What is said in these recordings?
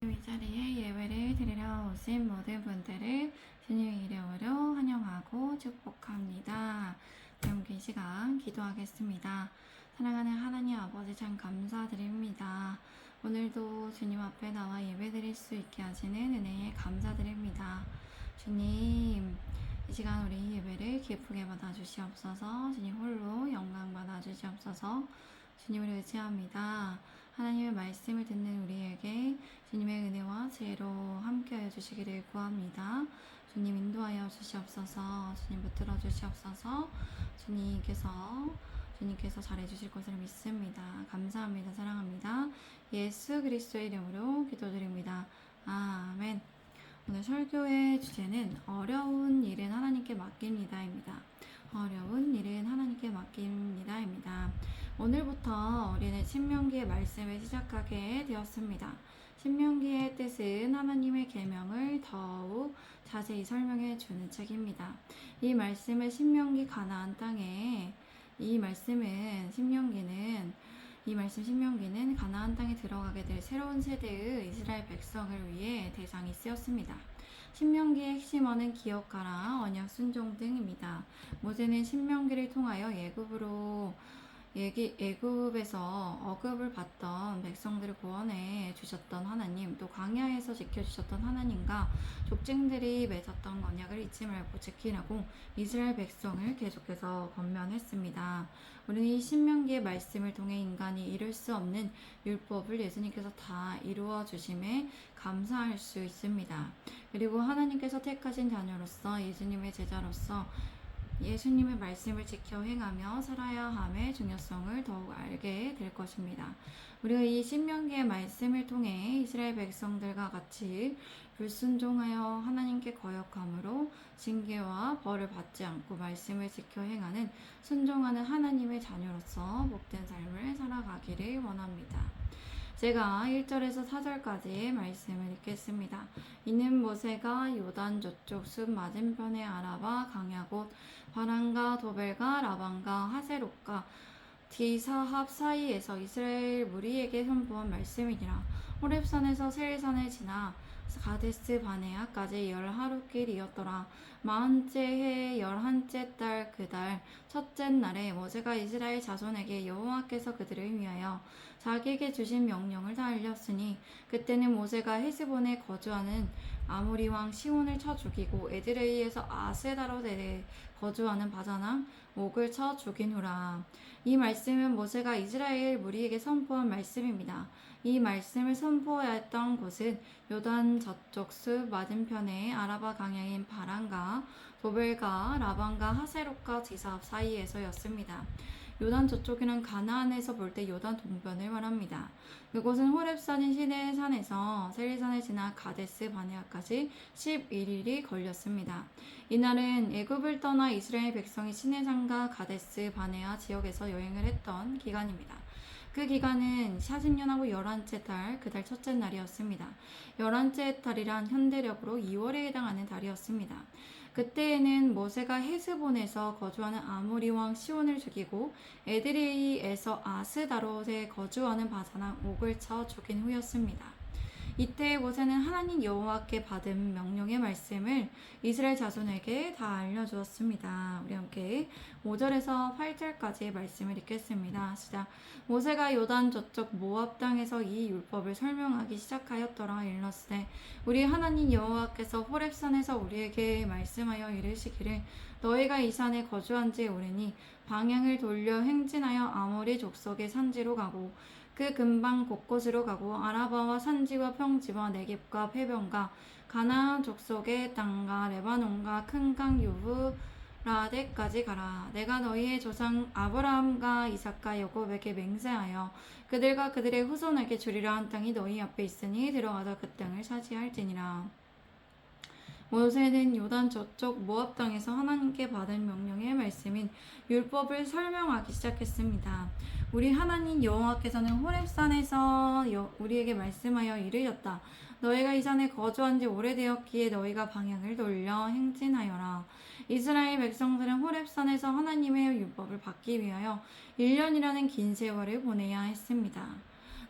이 자리에 예배를 드리러 오신 모든 분들을 주님의 이름으로 환영하고 축복합니다. 함께 이 시간 기도하겠습니다. 사랑하는 하나님 아버지 참 감사드립니다. 오늘도 주님 앞에 나와 예배 드릴 수 있게 하시는 은혜에 감사드립니다. 주님, 이 시간 우리 예배를 기쁘게 받아주시옵소서. 주님 홀로 영광 받아주시옵소서. 주님을 의지합니다. 하나님의 말씀을 듣는 우리에게 주님의 은혜와 지혜로 함께하여 주시기를 구합니다. 주님 인도하여 주시옵소서. 주님 붙들어 주시옵소서. 주님께서 잘해주실 것을 믿습니다. 감사합니다. 사랑합니다. 예수 그리스도의 이름으로 기도드립니다. 아멘. 오늘 설교의 주제는 어려운 일은 하나님께 맡깁니다입니다. 어려운 일은 하나님께 맡깁니다입니다. 오늘부터 우리는 신명기의 말씀을 시작하게 되었습니다. 신명기의 뜻은 하나님의 계명을 더욱 자세히 설명해 주는 책입니다. 이 말씀은 신명기 가나안 땅에 신명기는 가나안 땅에 들어가게 될 새로운 세대의 이스라엘 백성을 위해 대상이 쓰였습니다. 신명기의 핵심어는 기억하라, 언약 순종 등입니다. 모세는 신명기를 통하여 애굽에서 억압을 받던 백성들을 구원해 주셨던 하나님, 또 광야에서 지켜주셨던 하나님과 족장들이 맺었던 언약을 잊지 말고 지키라고 이스라엘 백성을 계속해서 권면했습니다. 우리는 이 신명기의 말씀을 통해 인간이 이룰 수 없는 율법을 예수님께서 다 이루어 주심에 감사할 수 있습니다. 그리고 하나님께서 택하신 자녀로서 예수님의 제자로서 예수님의 말씀을 지켜 행하며 살아야 함의 중요성을 더욱 알게 될 것입니다. 우리가 이 신명기의 말씀을 통해 이스라엘 백성들과 같이 불순종하여 하나님께 거역함으로 징계와 벌을 받지 않고 말씀을 지켜 행하는 순종하는 하나님의 자녀로서 복된 삶을 살아가기를 원합니다. 제가 1절에서 4절까지의 말씀을 읽겠습니다. 이는 모세가 요단 저쪽 숲 맞은편의 아라바 강야 곧 바란과 도벨과 라반과 하세롯과 디사합 사이에서 이스라엘 무리에게 선포한 말씀이니라. 호렙산에서 세일산을 지나 가데스 바네아까지 10하루길이었더라. 40째 해 11째 달 그 달 첫째 날에 모세가 이스라엘 자손에게 여호와께서 그들을 위하여 자기에게 주신 명령을 다 알렸으니 그때는 모세가 헤스본에 거주하는 아모리 왕 시온을 쳐 죽이고 에드레이에서 아스다롯에 거주하는 바사랑 옥을 쳐 죽인 후라. 이 말씀은 모세가 이스라엘 무리에게 선포한 말씀입니다. 이 말씀을 선포했던 곳은 요단 저쪽 숲 맞은편의 아라바 강야인 바란과 도벨과 라반과 하세롯과 디삽 사이에서였습니다. 요단 저쪽에는 가나안에서 볼 때 요단 동변을 말합니다. 그곳은 호렙산인 시내 산에서 세리산을 지나 가데스 바네아까지 11일이 걸렸습니다. 이날은 애굽을 떠나 이스라엘 백성이 시내산과 가데스 바네아 지역에서 여행을 했던 기간입니다. 그 기간은 40년하고 11째 달, 그 달 첫째 날이었습니다. 11째 달이란 현대력으로 2월에 해당하는 달이었습니다. 그때에는 모세가 헤스본에서 거주하는 아모리 왕 시온을 죽이고 에드레이에서 아스다롯에 거주하는 바사랑 옥을 쳐 죽인 후였습니다. 이때 모세는 하나님 여호와께 받은 명령의 말씀을 이스라엘 자손에게 다 알려주었습니다. 우리 함께 5절에서 8절까지의 말씀을 읽겠습니다. 시작. 모세가 요단 저쪽 모압 땅에서 이 율법을 설명하기 시작하였더라. 일러스되 우리 하나님 여호와께서 호렙산에서 우리에게 말씀하여 이르시기를 너희가 이 산에 거주한 지 오래니 방향을 돌려 행진하여 아모리 족속의 산지로 가고 그 근방 곳곳으로 가고 아라바와 산지와 평지와 네겝과 페변과 가나안 족속의 땅과 레바논과 큰 강 유브라데까지 가라. 내가 너희의 조상 아브라함과 이삭과 야곱에게 맹세하여 그들과 그들의 후손에게 주리라 한 땅이 너희 앞에 있으니 들어가서 그 땅을 차지할지니라. 모세는 요단 저쪽 모압 땅에서 하나님께 받은 명령의 말씀인 율법을 설명하기 시작했습니다. 우리 하나님 여호와께서는 호렙산에서 우리에게 말씀하여 이르셨다. 너희가 이 산에 거주한 지 오래되었기에 너희가 방향을 돌려 행진하여라. 이스라엘 백성들은 호렙산에서 하나님의 율법을 받기 위하여 1년이라는 긴 세월을 보내야 했습니다.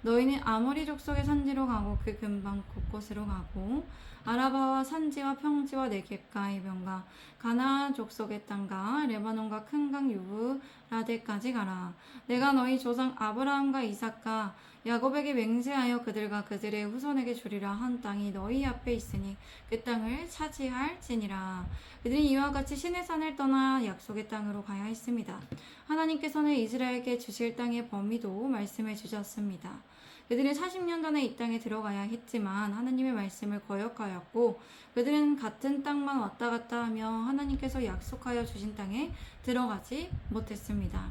너희는 아모리 족속의 산지로 가고 그 근방 곳곳으로 가고 아라바와 산지와 평지와 네겝과 해변과 가나안 족속의 땅과 레바논과 큰 강 유브라데까지 가라. 내가 너희 조상 아브라함과 이삭과 야곱에게 맹세하여 그들과 그들의 후손에게 주리라 한 땅이 너희 앞에 있으니 그 땅을 차지할지니라. 그들이 이와 같이 신의 산을 떠나 약속의 땅으로 가야 했습니다. 하나님께서는 이스라엘에게 주실 땅의 범위도 말씀해 주셨습니다. 그들은 40년 전에 이 땅에 들어가야 했지만 하나님의 말씀을 거역하였고 그들은 같은 땅만 왔다 갔다 하며 하나님께서 약속하여 주신 땅에 들어가지 못했습니다.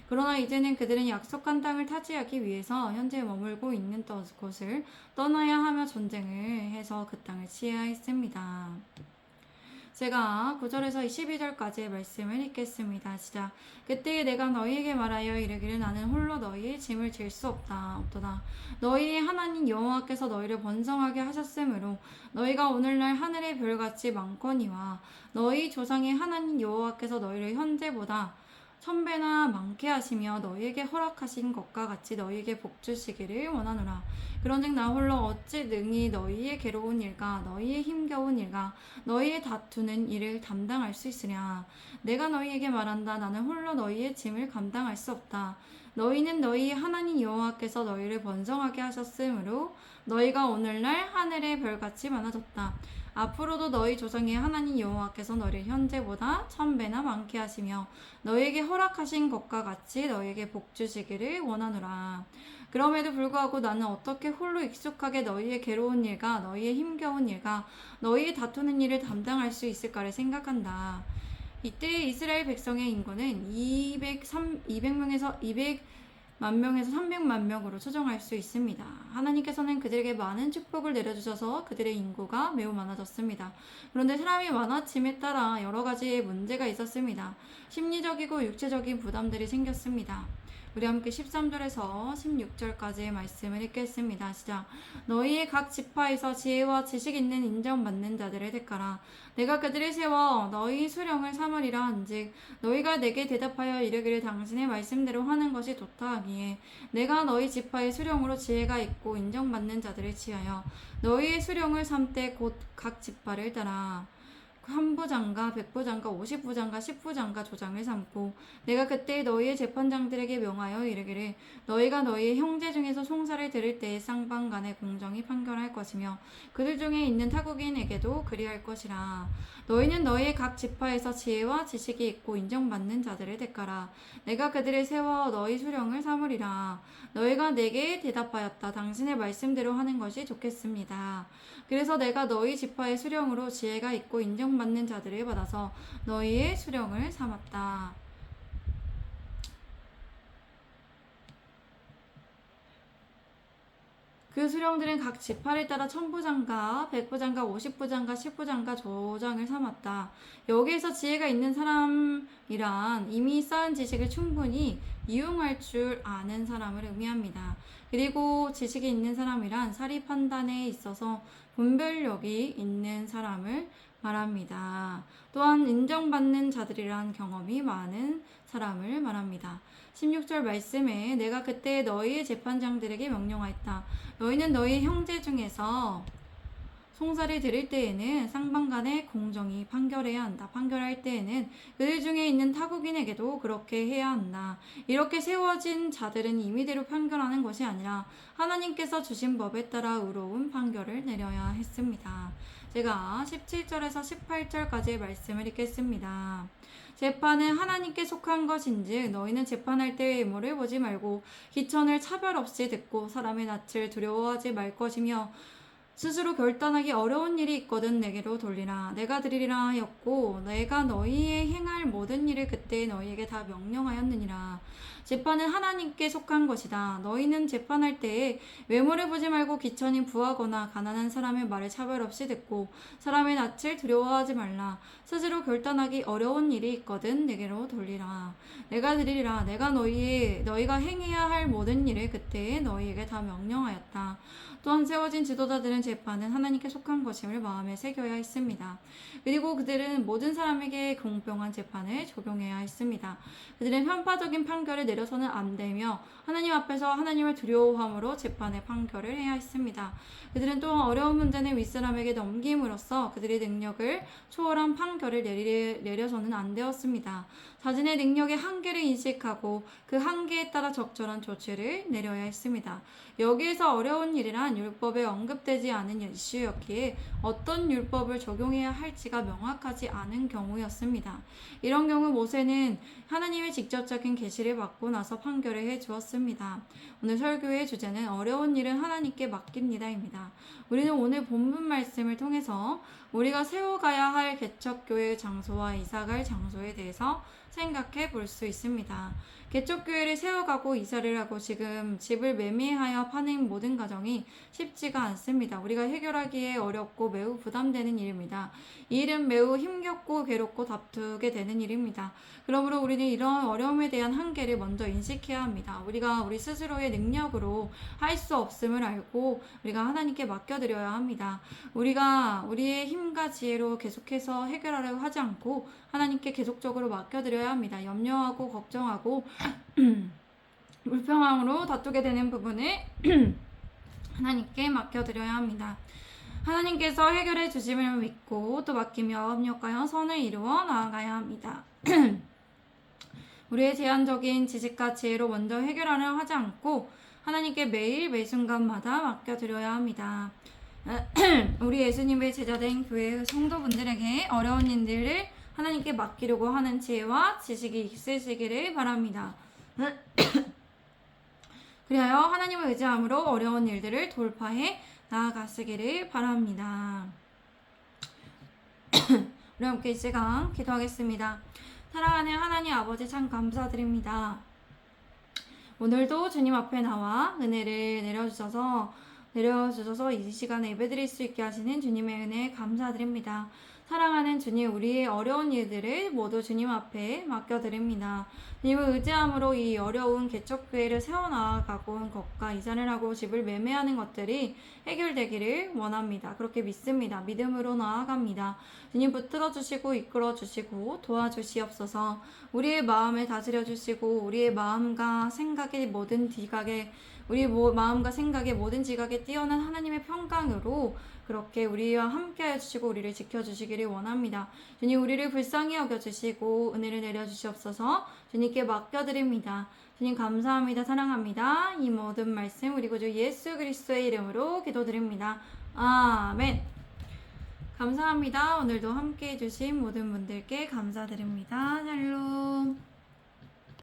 그러나 이제는 그들은 약속한 땅을 차지하기 위해서 현재 머물고 있는 곳을 떠나야 하며 전쟁을 해서 그 땅을 취해야 했습니다. 제가 9절에서 12절까지의 말씀을 읽겠습니다. 시작. 그때에 내가 너희에게 말하여 이르기를 나는 홀로 너희의 짐을 질 수 없도다. 너희의 하나님 여호와께서 너희를 번성하게 하셨으므로 너희가 오늘날 하늘의 별같이 많거니와 너희 조상의 하나님 여호와께서 너희를 현재보다 1000배나 많게 하시며 너희에게 허락하신 것과 같이 너희에게 복 주시기를 원하노라. 그런즉 나 홀로 어찌 능히 너희의 괴로운 일과 너희의 힘겨운 일과 너희의 다투는 일을 감당할 수 있으랴. 내가 너희에게 말한다. 나는 홀로 너희의 짐을 감당할 수 없다. 너희는 너희 하나님 여호와께서 너희를 번성하게 하셨으므로 너희가 오늘날 하늘의 별같이 많아졌다. 앞으로도 너희 조상의 하나님 여호와께서 너희를 현재보다 1000배나 많게 하시며 너희에게 허락하신 것과 같이 너희에게 복 주시기를 원하노라. 그럼에도 불구하고 나는 어떻게 홀로 익숙하게 너희의 괴로운 일과 너희의 힘겨운 일과 너희의 다투는 일을 담당할 수 있을까를 생각한다. 이때 이스라엘 백성의 인구는 200만 명에서 300만 명으로 추정할 수 있습니다. 하나님께서는 그들에게 많은 축복을 내려주셔서 그들의 인구가 매우 많아졌습니다. 그런데 사람이 많아짐에 따라 여러 가지의 문제가 있었습니다. 심리적이고 육체적인 부담들이 생겼습니다. 우리 함께 13절에서 16절까지의 말씀을 읽겠습니다. 시작. 너희의 각 지파에서 지혜와 지식 있는 인정받는 자들을 택하라. 내가 그들을 세워 너희 수령을 삼으리라 한즉 너희가 내게 대답하여 이르기를 당신의 말씀대로 하는 것이 좋다 하기에 내가 너희 지파의 수령으로 지혜가 있고 인정받는 자들을 취하여 너희의 수령을 삼되 곧 각 지파를 따라 한부장과 백부장과 50부장과 10부장과 조장을 삼고 내가 그때 너희의 재판장들에게 명하여 이르기를 너희가 너희의 형제 중에서 송사를 들을 때에 쌍방 간에 공정히 판결할 것이며 그들 중에 있는 타국인에게도 그리할 것이라. 너희는 너희의 각 지파에서 지혜와 지식이 있고 인정받는 자들을 택하라. 내가 그들을 세워 너희 수령을 삼으리라. 너희가 내게 대답하였다. 당신의 말씀대로 하는 것이 좋겠습니다. 그래서 내가 너희 지파의 수령으로 지혜가 있고 인정받는 자들을 받아서 너희의 수령을 삼았다. 그 수령들은 각 지파를 따라 1000부장과 100부장과 50부장과 10부장과 조장을 삼았다. 여기에서 지혜가 있는 사람이란 이미 쌓은 지식을 충분히 이용할 줄 아는 사람을 의미합니다. 그리고 지식이 있는 사람이란 사리 판단에 있어서 분별력이 있는 사람을 말합니다. 또한 인정받는 자들이란 경험이 많은 사람을 말합니다. 16절 말씀에 내가 그때 너희의 재판장들에게 명령하였다. 너희는 너희 형제 중에서 송사를 들을 때에는 쌍방간에 공정히 판결해야 한다. 판결할 때에는 그들 중에 있는 타국인에게도 그렇게 해야 한다. 이렇게 세워진 자들은 임의대로 판결하는 것이 아니라 하나님께서 주신 법에 따라 의로운 판결을 내려야 했습니다. 제가 17절에서 18절까지의 말씀을 읽겠습니다. 재판은 하나님께 속한 것인즉 너희는 재판할 때의 외모를 보지 말고 기천을 차별 없이 듣고 사람의 낯을 두려워하지 말 것이며 스스로 결단하기 어려운 일이 있거든 내게로 돌리라. 내가 드리리라 하였고 내가 너희의 행할 모든 일을 그때 너희에게 다 명령하였느니라. 재판은 하나님께 속한 것이다. 너희는 재판할 때에 외모를 보지 말고 기천이 부하거나 가난한 사람의 말을 차별 없이 듣고 사람의 낯을 두려워하지 말라. 스스로 결단하기 어려운 일이 있거든 내게로 돌리라. 내가 드리리라. 내가 너희가 행해야 할 모든 일을 그때 너희에게 다 명령하였다. 또한 세워진 지도자들은 재판은 하나님께 속한 것임을 마음에 새겨야 했습니다. 그리고 그들은 모든 사람에게 공평한 재판을 적용해야 했습니다. 그들은 편파적인 판결을 내려서는 안 되며 하나님 앞에서 하나님을 두려워함으로 재판의 판결을 해야 했습니다. 그들은 또한 어려운 문제는 윗사람에게 넘김으로써 그들의 능력을 초월한 판결을 내려서는 안 되었습니다. 자신의 능력의 한계를 인식하고 그 한계에 따라 적절한 조치를 내려야 했습니다. 여기에서 어려운 일이란 율법에 언급되지 않은 이슈였기에 어떤 율법을 적용해야 할지가 명확하지 않은 경우였습니다. 이런 경우 모세는 하나님의 직접적인 계시를 받고 나서 판결을 해 주었습니다. 오늘 설교의 주제는 어려운 일은 하나님께 맡깁니다입니다. 우리는 오늘 본문 말씀을 통해서 우리가 세워가야 할 개척교회의 장소와 이사갈 장소에 대해서 생각해 볼 수 있습니다. 개척교회를 세워가고 이사를 하고 지금 집을 매매하여 파는 모든 과정이 쉽지가 않습니다. 우리가 해결하기에 어렵고 매우 부담되는 일입니다. 이 일은 매우 힘겹고 괴롭고 다투게 되는 일입니다. 그러므로 우리는 이런 어려움에 대한 한계를 먼저 인식해야 합니다. 우리가 우리 스스로의 능력으로 할 수 없음을 알고 우리가 하나님께 맡겨드려야 합니다. 우리가 우리의 힘과 지혜로 계속해서 해결하려고 하지 않고 하나님께 계속적으로 맡겨드려야 합니다. 염려하고 걱정하고 불평함으로 다투게 되는 부분을 하나님께 맡겨드려야 합니다. 하나님께서 해결해 주심을 믿고 또 맡기며 협력하여 선을 이루어 나아가야 합니다. 우리의 제한적인 지식과 지혜로 먼저 해결하려 하지 않고 하나님께 매일 매 순간마다 맡겨드려야 합니다. 우리 예수님의 제자된 교회의 성도분들에게 어려운 일들을 하나님께 맡기려고 하는 지혜와 지식이 있으시기를 바랍니다. 그리하여 하나님을 의지함으로 어려운 일들을 돌파해 나아가시기를 바랍니다. 우리 함께 이 시간 기도하겠습니다. 사랑하는 하나님 아버지 참 감사드립니다. 오늘도 주님 앞에 나와 은혜를 내려주셔서 이 시간에 예배드릴 수 있게 하시는 주님의 은혜에 감사드립니다. 사랑하는 주님, 우리의 어려운 일들을 모두 주님 앞에 맡겨드립니다. 주님을 의지함으로 이 어려운 개척교회를 세워나가고 온 것과 이사를 하고 집을 매매하는 것들이 해결되기를 원합니다. 그렇게 믿습니다. 믿음으로 나아갑니다. 주님 붙들어 주시고 이끌어 주시고 도와주시옵소서. 우리의 마음을 다스려 주시고 우리의 마음과 생각의 모든 지각에 우리 마음과 생각의 모든 지각에 뛰어난 하나님의 평강으로 그렇게 우리와 함께 해주시고 우리를 지켜주시기를 원합니다. 주님 우리를 불쌍히 여겨주시고 은혜를 내려주시옵소서. 주님께 맡겨드립니다. 주님 감사합니다. 사랑합니다. 이 모든 말씀 우리 구주 예수 그리스도의 이름으로 기도드립니다. 아멘. 감사합니다. 오늘도 함께 해주신 모든 분들께 감사드립니다. 샬롬.